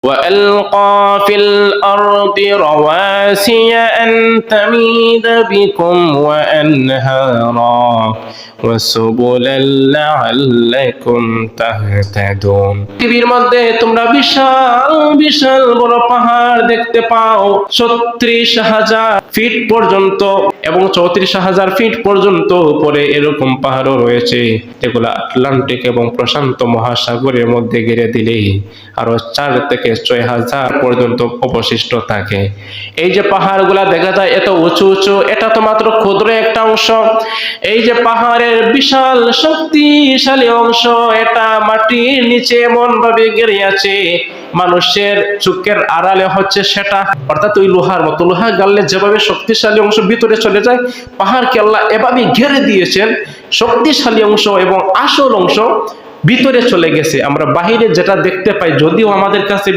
وألقى في الأرض رواسي أن تميد بكم وأنهارا وسبلا لعلكم تهتدون। পৃথিবীর মধ্যে তোমরা বিশাল বিশাল বড় পাহাড় দেখতে পাও ৩৬,০০০ ফিট পর্যন্ত এবং ৩৪,০০০ ফিট পর্যন্ত উপরে এরকম পাহাড়ও রয়েছে। এগুলো আটলান্টিক এবং প্রশান্ত মহাসাগরের মধ্যে ঘিরে দিলেই আরো ৪ থেকে ৬,০০০ পর্যন্ত অবশিষ্ট থাকে। এই যে পাহাড়গুলা দেখা যায় এত উঁচু উঁচু, এটা তো মাত্র ক্ষুদ্র একটা অংশ। এই যে পাহাড়ের বিশাল শক্তিশালী অংশ, এটা মাটির নিচে এমন ভাবে ঘিরে আছে, মানুষের চোখের আড়ালে হচ্ছে সেটা। অর্থাৎ ওই লোহার মতো, লোহা গাললে যেভাবে শক্তিশালী অংশ ভিতরে চলে যায়, পাহাড়কে আল্লাহ এভাবে ঘিরে দিয়েছেন, শক্তিশালী অংশ এবং আসল অংশ ভিতরে চলে গেছে। আমরা বাহিরে যেটা দেখতে পাই, যদিও আমাদের কাছে